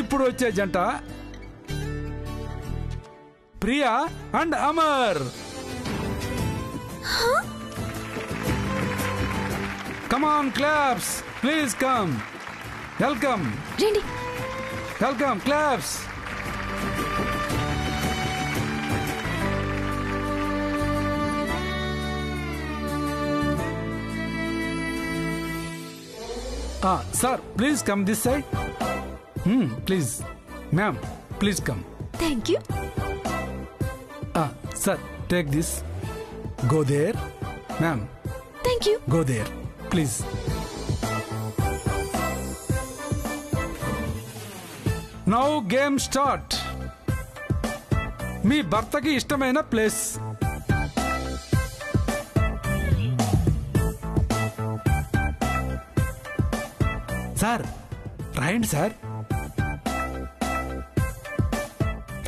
ఇప్పుడు వచ్చే జంట Priya and Amar. Come on claps please come. Welcome welcome claps. Sir, please come this side. Please. Ma'am, please come. Thank you. Sir, take this. Go there. Ma'am. Thank you. Go there. Please. Now game start. మీ భర్తకి ఇష్టమైన place. Sir రాయండి sir,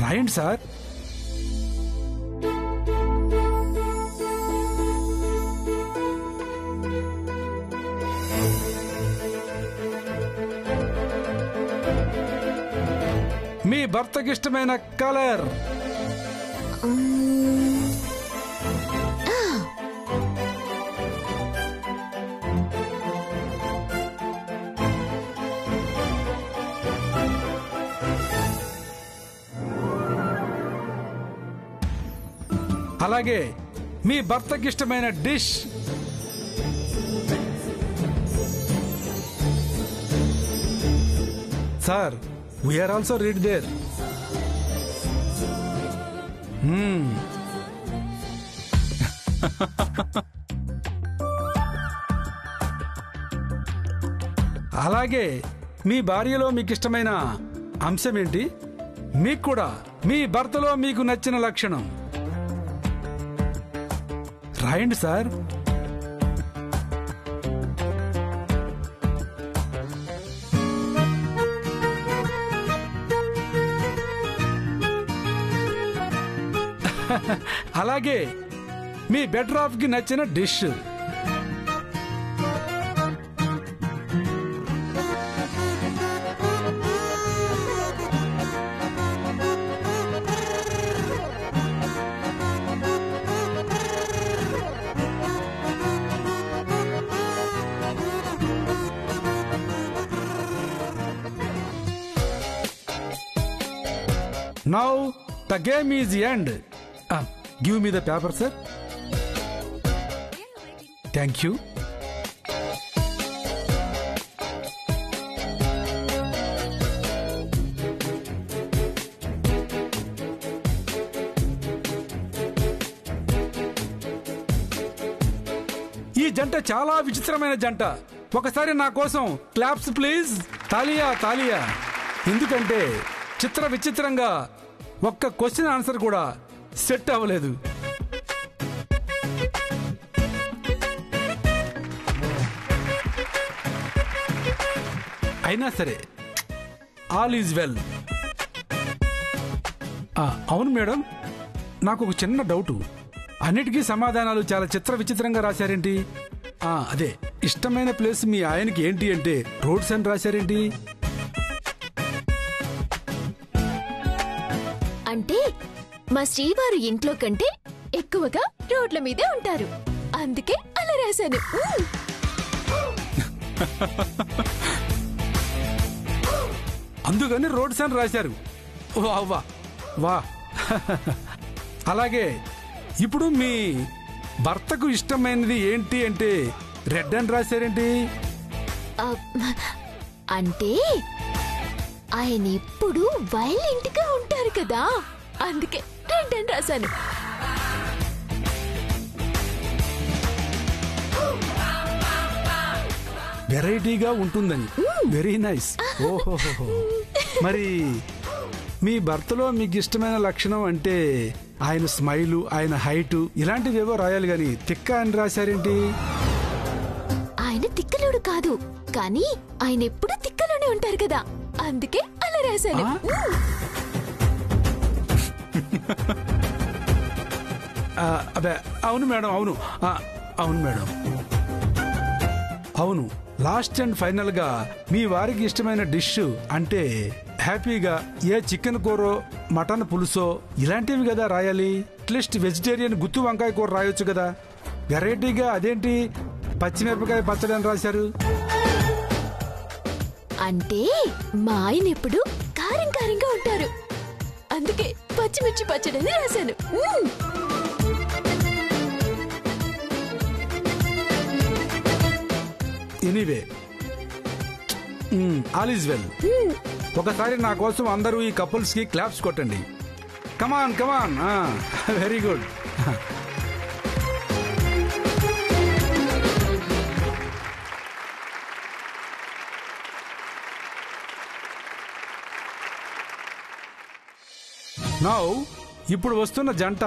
రాయండి sir. మీ భర్తకి ఇష్టమైన colour. అలాగే మీ భర్తకి ఇష్టమైన dish. Sir we are also read there. అలాగే మీ భార్యలో మీకు ఇష్టమైన అంశం ఏంటి? మీకు కూడా మీ భర్తలో మీకు నచ్చిన లక్షణం రాయండి సార్. అలాగే మీ బెడ్రాఫ్ కి నచ్చిన dish. Now the game is end. Give me the paper, sir. Thank you. ఈ జంట చాలా విచిత్రమైన జంట. ఒకసారి నా కోసం క్లాప్స్ ప్లీజ్. తాలియా తాలియా. ఎందుకంటే చిత్ర విచిత్రంగా ఒక్క క్వశ్చన్ ఆన్సర్ కూడా సెట్ అవ్వలేదు. అయినా సరే ఆల్ ఈజ్ వెల్. అవును మేడం, నాకు ఒక చిన్న డౌటు. అన్నిటికీ సమాధానాలు చాలా చిత్ర విచిత్రంగా రాశారేంటి? అదే ఇష్టమైన ప్లేస్ మీ ఆయనకి ఏంటి అంటే రోడ్స్ అని రాశారేంటి? అంటే మా శ్రీవారు ఇంట్లో కంటే ఎక్కువగా రోడ్ల మీదే ఉంటారు, అందుకే అలా రాశాను. అందుకని రోడ్స్ అని రాశారు. వా వా. అలాగే ఇప్పుడు మీ భర్తకు ఇష్టమైనది ఏంటి అంటే రెడ్ అని రాశారేంటి? అంటే ఆయన ఇప్పుడు వైలెంట్ గా ఉంటారు కదా, అందుకే రెడ్ అని రాశాను. వెరైటీగా ఉంటుందని. Very nice. ఓహోహో. మరి మీ భర్తలో మీకు ఇష్టమైన లక్షణం అంటే ఆయన స్మైలు, ఆయన హైటు ఇలాంటివేవో రాయాలి గాని తిక్క అని రాశారేంటి? ఆయన తిక్కలోడు కాదు, కానీ ఆయన ఎప్పుడు తిక్కలోనే ఉంటారు కదా, అందుకే అలా రాశాను. అదే అవును మేడం, అవును అవును మేడం, అవును. లాస్ట్ అండ్ ఫైనల్ గా మీ వారికి ఇష్టమైన డిష్ అంటే హ్యాపీగా ఏ చికెన్ కూరో మటన్ పులుసో ఇలాంటివి కదా రాయాలి. అట్లీస్ట్ వెజిటేరియన్ గుత్తి వంకాయ కూర రాయొచ్చు కదా. వెరైటీగా అదేంటి పచ్చిమిరపకాయ పచ్చడి అని రాశారు? అంటే మా ఆయన ఎప్పుడు కారం కారంగా ఉంటారు, అందుకే పచ్చిమిర్చి పచ్చడి అని రాశాను. Anyway all is well. ఒకసారి నా కోసం అందరూ ఈ కపుల్స్ కి క్లాప్స్ కొట్టండి. Come on come on. Very good. Now ఇప్పుడు వస్తున్న జంట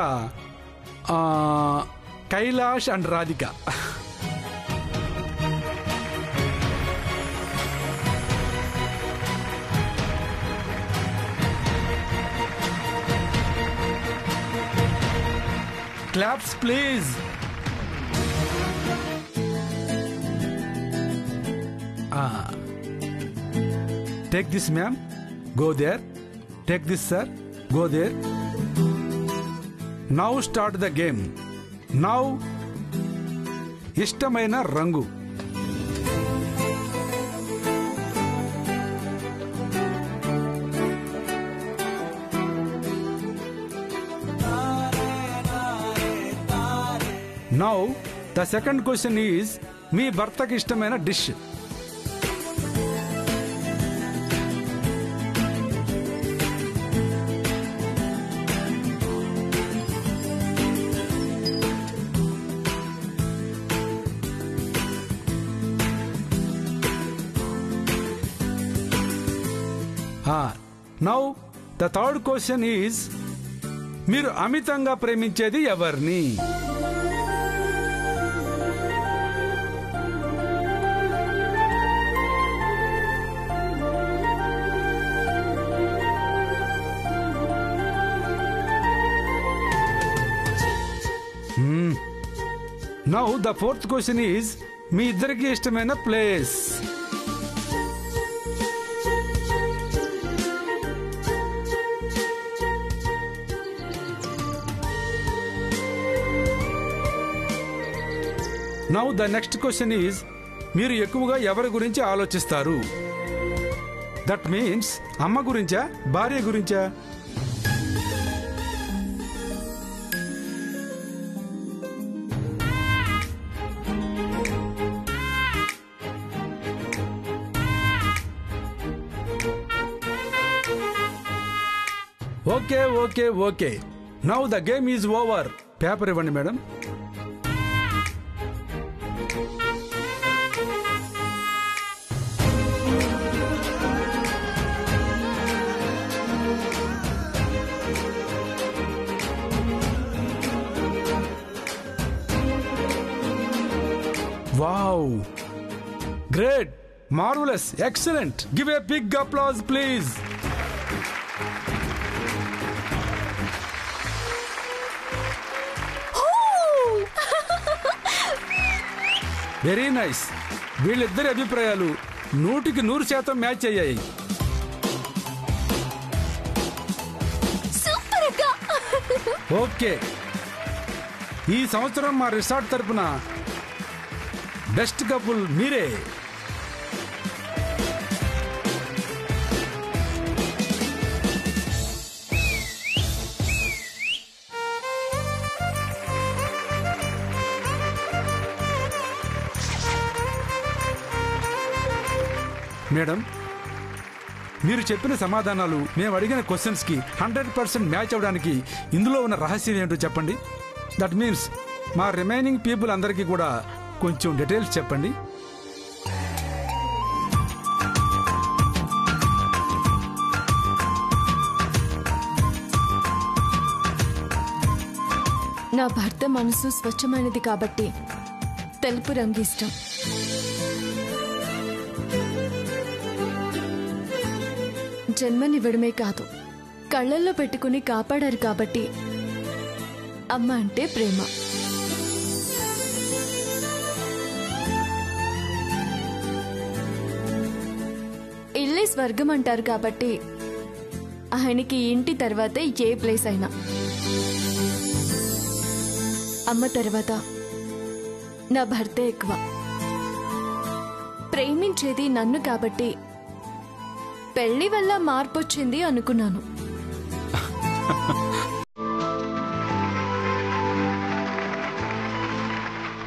Kailash and Radhika. Claps, please. Take this, ma'am. Go there. Take this, sir. Go there. Now start the game. Now, ఇష్టమైన రంగు. Now, the second question is, మీ భర్తకి ఇష్టమైన dish. Now, the third question is, మీరు అమితంగా ప్రేమించేది ఎవరిని? Now the fourth question is, మీ ఇద్దరికి ఇష్టమైన place. Now the next question is, మీరు ఎక్కువగా ఎవరి గురించి ఆలోచిస్తారు? దట్ మీన్స్ అమ్మ గురించా, భార్య గురించా? Okay okay okay. Now the game is over. Paper ఇవ్వండి madam. Wow, great, marvellous, excellent. Give a big applause please. Very nice. వీళ్ళిద్దరి అభిప్రాయాలు 100% మ్యాచ్ అయ్యాయి. ఓకే, ఈ సంవత్సరం మా రిసార్ట్ తరపున బెస్ట్ కపుల్ మీరే. మేడం, మీరు చెప్పిన సమాధానాలు మేము అడిగిన క్వశ్చన్స్ కి 100% మ్యాచ్ అవడానికి ఇందులో ఉన్న రహస్యం ఏంటో చెప్పండి. దట్ మీన్స్ మా రిమైనింగ్ పీపుల్ అందరికీ కూడా కొంచెం డీటెయిల్స్ చెప్పండి. నా భర్త మనసు స్వచ్ఛమైనది కాబట్టి తెలుపు రంగు ఇష్టం. జన్మనివ్వడమే కాదు, కళ్ళల్లో పెట్టుకుని కాపాడారు కాబట్టి అమ్మ అంటే ప్రేమ. ఇల్లే స్వర్గం అంటారు కాబట్టి ఆయనకి ఇంటి తర్వాతే ఏ ప్లేస్ అయినా. అమ్మ తర్వాత నా భర్తే ఎక్కువ. ప్రేమించేది నన్ను కాబట్టి పెళ్లి వల్ల మార్పొచ్చింది అనుకున్నాను.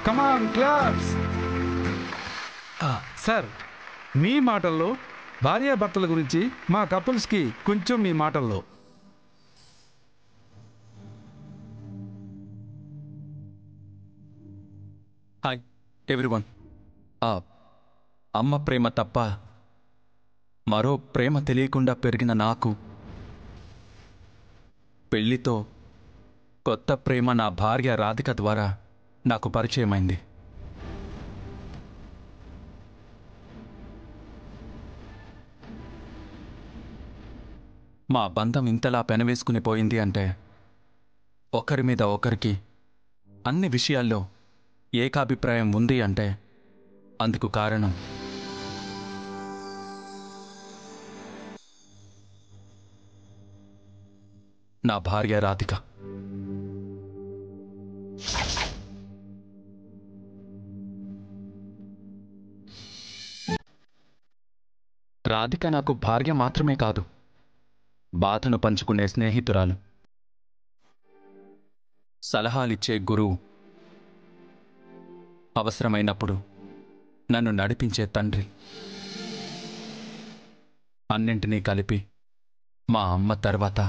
కమాన్ క్లాప్స్. సార్, మీ మాటల్లో భార్యాభర్తల గురించి మా కపుల్స్కి కొంచెం మీ మాటల్లో. Hi everyone. అమ్మ ప్రేమ తప్ప మరో ప్రేమ తెలియకుండా పెరిగిన నాకు పెళ్లితో కొత్త ప్రేమ నా భార్య రాధిక ద్వారా నాకు పరిచయమైంది. మా బంధం ఇంతలా పెనవేసుకుని పోయింది అంటే ఒకరి మీద ఒకరికి అన్ని విషయాల్లో ఏకాభిప్రాయం ఉంది అంటే అందుకు కారణం నా భార్య రాధిక. రాధిక నాకు భార్య మాత్రమే కాదు, బాధను పంచుకునే స్నేహితురాలు, సలహాలిచ్చే గురువు, అవసరమైనప్పుడు నన్ను నడిపించే తండ్రి, అన్నింటినీ కలిపి మా అమ్మ తర్వాత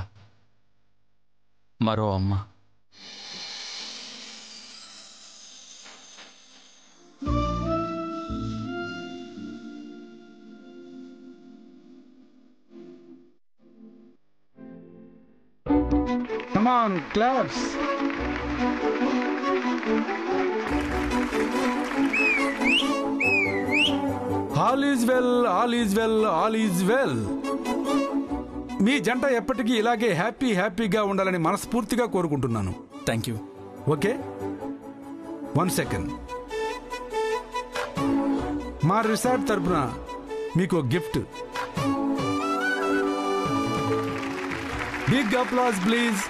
మరో అమ్మ. Come on, claps. All is well, all is well, all is well. మీ జంట ఎప్పటికీ ఇలాగే హ్యాపీగా ఉండాలని మనస్ఫూర్తిగా కోరుకుంటున్నాను. Thank you. Okay, 1 second. మా రిసార్ట్ తరపున మీకు gift. Big applause please.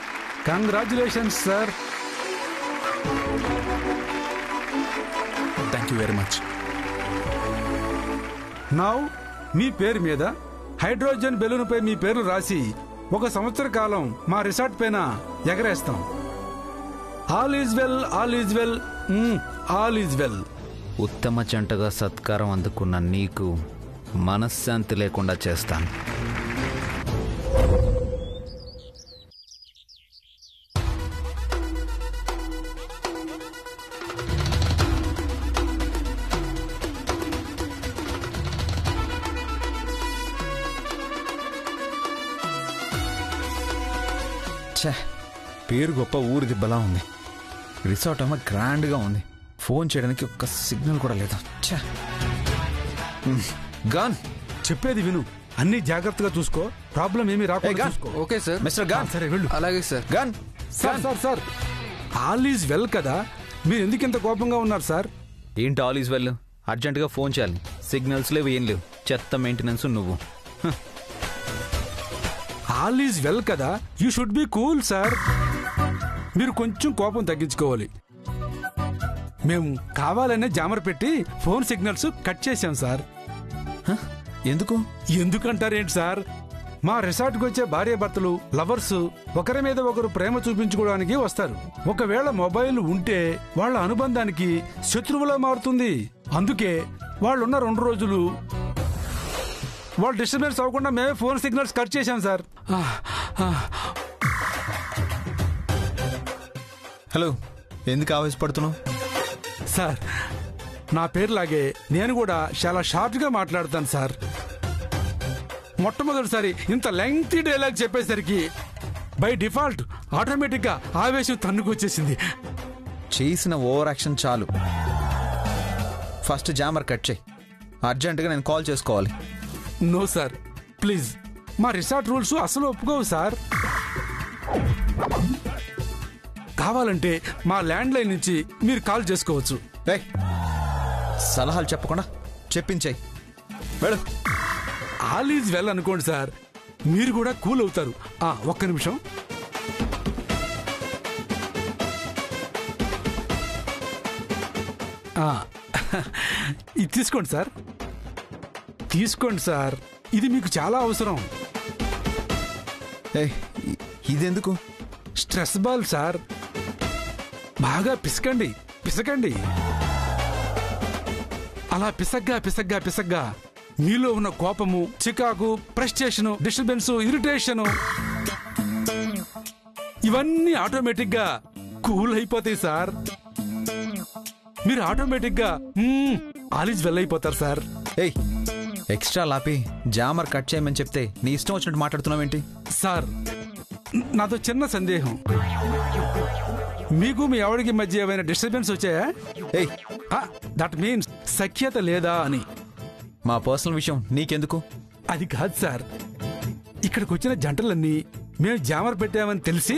Congratulations sir. Thank you very much. Now మీ పేరు మీద హైడ్రోజన్ బెలూన్పై మీ పేరు రాసి 1 సంవత్సర కాలం మా రిసార్ట్ పైన ఎగరేస్తాం. All is well, all is well, all is well. ఉత్తమ జంటగా సత్కారం అందుకున్న నీకు మనశ్శాంతి లేకుండా చేస్తాను. పేరు గొప్ప, ఊరు దిబ్బలా ఉంది. రిసార్ట్ ఏమో గ్రాండ్గా ఉంది. ఫోన్ చేయడానికి ఒక్క సిగ్నల్ కూడా లేదా. గాన్, చెప్పేది విను, అన్ని జాగ్రత్తగా చూసుకో, ప్రాబ్లం ఏమీ రాకుండా చూసుకో. Okay sir. Mister gone. సరే వెళ్ళు. అలాగే sir. Gone sir all is well కదా, మీరు ఎందుకు ఇంత కోపంగా ఉన్నారు సార్? ఏంటి ఆల్ ఈజ్ వెల్? అర్జెంటుగా ఫోన్ చేయాలి. సిగ్నల్స్ లేవు, ఏం లేవు. చెత్త మెయింటెనెన్స్ నువ్వు. ఆల్ ఈజ్ వెల్ కదా, you should be cool sir. మీరు కొంచెం కోపం తగ్గించుకోవాలి. మేము కావాలనే జామర్ పెట్టి ఫోన్ సిగ్నల్స్ కట్ చేశాం సార్. ఎందుకు? ఎందుకంటారేంటి సార్, మా రిసార్ట్కి వచ్చే భార్యాభర్తలు, లవర్స్ ఒకరి మీద ఒకరు ప్రేమ చూపించుకోవడానికి వస్తారు. ఒకవేళ మొబైల్ ఉంటే వాళ్ళ అనుబంధానికి శత్రువులా మారుతుంది. అందుకే వాళ్ళున్న 2 రోజులు వాళ్ళు డిస్టర్బెన్స్ అవ్వకుండా మేమే ఫోన్ సిగ్నల్స్ కట్ చేశాం సార్. హలో, ఎందుకు ఆవేశపడుతున్నావు? సార్, నా పేరులాగే నేను కూడా చాలా షార్ట్గా మాట్లాడతాను సార్. మొట్టమొదటిసారి ఇంత లెంగ్తీ డైలాగ్ చెప్పేసరికి బై డిఫాల్ట్ ఆటోమేటిక్గా ఆవేశం తన్నుకొచ్చేసింది. చేసిన ఓవర్ యాక్షన్ చాలు. ఫస్ట్ జామర్ కట్ చేయి. అర్జెంటుగా నేను కాల్ చేసుకోవాలి. No sir, please. మా రిసార్ట్ రూల్స్ అసలు ఒప్పుకోవు సార్. కావాలంటే మా ల్యాండ్ లైన్ నుంచి మీరు కాల్ చేసుకోవచ్చు. సలహాలు చెప్పకుండా చెప్పించాయి. వెళ్ళు. ఆల్ ఈజ్ వెల్ అనుకోండి సార్. మీరు కూడా కూల్ అవుతారు. ఒక్క నిమిషం. ఇది తీసుకోండి సార్, తీసుకోండి సార్, ఇది మీకు చాలా అవసరం. ఇదెందుకు? స్ట్రెస్ బాల్ సార్, బాగా పిసకండి పిసకండి. అలా పిసగ్గా పిసగ్గా పిసగ్గా మీలో ఉన్న కోపము, చికాకు, ఫ్రస్ట్రేషను, డిస్టర్బెన్స్, ఇరిటేషను ఇవన్నీ ఆటోమేటిక్గా కూల్ అయిపోతాయి సార్. మీరు ఆటోమేటిక్గా ఆల్ ఈజ్ వెల్ అయిపోతారు సార్. ఎక్స్ట్రా లాపి జామర్ కట్ చేయమని చెప్తే నీ ఇష్టం వచ్చినట్టు మాట్లాడుతున్నావేంటి? సార్, నాతో చిన్న సందేహం. మీకు మీ ఆవిడకి మధ్య ఏమైనా డిస్టర్బెన్స్ వచ్చాయా? దట్ మీన్స్ సఖ్యత లేదా అని. మా పర్సనల్ విషయం నీకెందుకు? అది కాదు సార్, ఇక్కడికి వచ్చిన జంటలన్నీ మేము జామర్ పెట్టామని తెలిసి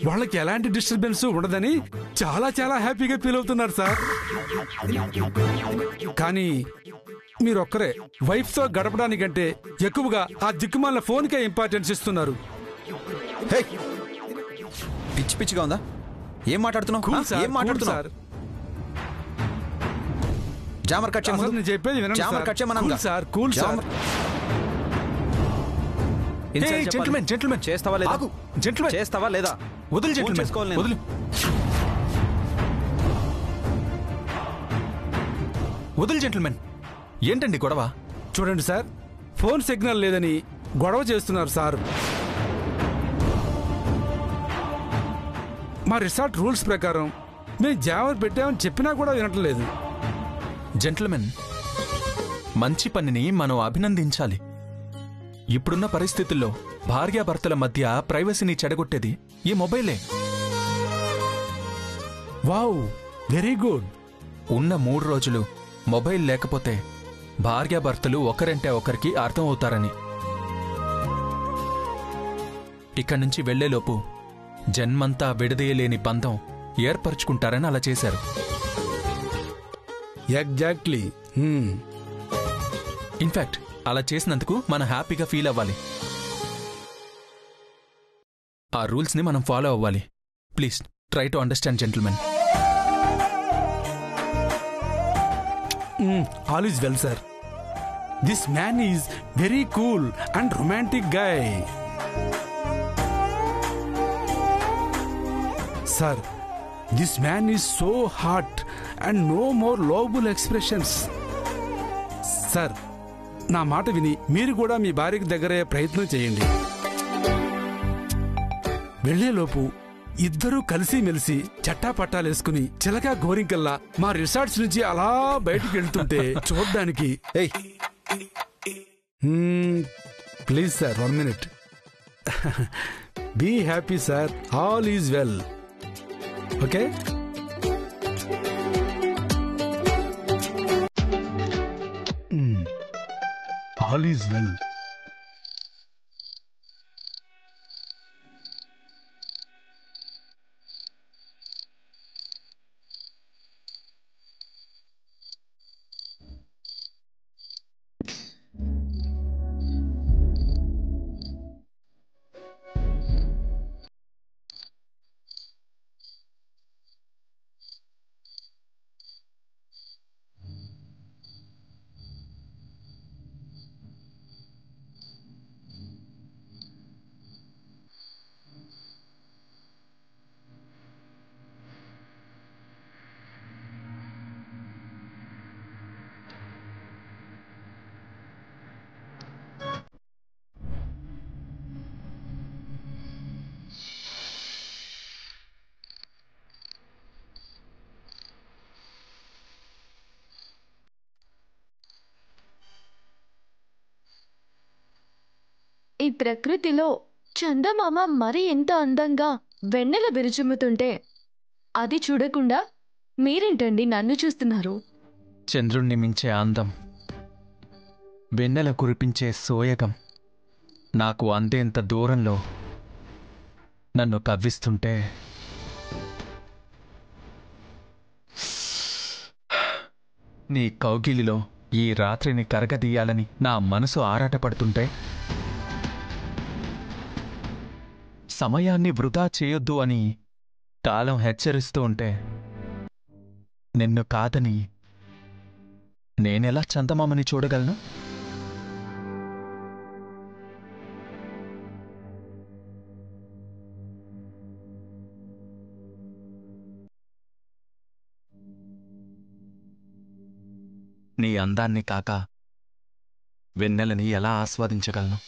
వాళ్ళకి ఎలాంటి డిస్టర్బెన్స్ ఉండదని చాలా చాలా హ్యాపీగా ఫీల్ అవుతున్నారు సార్. కానీ మీరొక్కరే వైఫ్తో గడపడానికంటే ఎక్కువగా ఆ దిక్కుమాల ఫోన్కే ఇంపార్టెన్స్ ఇస్తున్నారు. పిచ్చి పిచ్చిగా ఉందా? ఏం మాట్లాడుతున్నావు? సార్, జామర్ కట్ చేయమని నేను చెప్పేది వినండి. జామర్ కట్ చేయమన్నా sir, cool sir. Gentlemen gentlemen చేస్తావా లేదా? జెంటిల్మెన్ చేస్తావా లేదా? వదులు జెంటిల్మెన్, వదులు వదులు జెంటిల్మెన్. ఏంటండి గొడవ? చూడండి సార్, ఫోన్ సిగ్నల్ లేదని గొడవ చేస్తున్నారు సార్. మా రిసార్ట్ రూల్స్ ప్రకారం మేము జామర్ పెట్టామని చెప్పినా కూడా వినట్లేదు. జెంటిల్మెన్, మంచి పనిని మనం అభినందించాలి. ఇప్పుడున్న పరిస్థితుల్లో భార్యాభర్తల మధ్య ప్రైవసీని చెడగొట్టేది ఈ మొబైలే. Wow, very good. ఉన్న 3 రోజులు మొబైల్ లేకపోతే భార్యాభర్తలు ఒకరంటే ఒకరికి అర్థం అవుతారని. ఇక్కడి నుంచి వెళ్లేలోపు జన్మంతా విడదీయలేని బంధం ఏర్పరచుకుంటారని అలా చేశారు. ఎగ్జాక్ట్లీ. ఇన్ఫాక్ట్ అలా చేసినందుకు మనం హ్యాపీగా ఫీల్ అవ్వాలి. ఆ రూల్స్ని మనం ఫాలో అవ్వాలి. Please try to understand gentlemen. All is well sir. This man is very cool and romantic guy. Sir, this man is so hot and no more lovable expressions. Sir, నా మాట విని మీరు కూడా మీ భార్యకి దగ్గరయ్యే ప్రయత్నం చేయండి. వెళ్లేలోపు ఇద్దరూ కలిసి మెలిసి చట్టా పట్టాలేసుకుని చిలకా గోరింకల్లా మా రిసార్ట్స్ నుంచి అలా బయటికి వెళ్తుంటే చూడ్డానికి. Please sir, 1 minute. Be happy sir, all is well. Okay? All is well. ఈ ప్రకృతిలో చందమామ మరి ఎంత అందంగా వెన్నెల విరుచుమ్ముతుంటే అది చూడకుండా మీరేంటండి నన్ను చూస్తున్నారు? చంద్రుణ్ణి మించే అందం, వెన్నెల కురిపించే సోయగం నాకు అందేంత దూరంలో నన్ను కవ్విస్తుంటే నీ కౌగిలిలో ఈ రాత్రిని కరగదీయాలని నా మనసు ఆరాటపడుతుంటే సమయాన్ని వృధా చేయొద్దు అని కాలం హెచ్చరిస్తూ ఉంటే నిన్ను కాదని నేనెలా చందమామని చూడగలను? నీ అందాన్ని కాక వెన్నెలని ఎలా ఆస్వాదించగలను?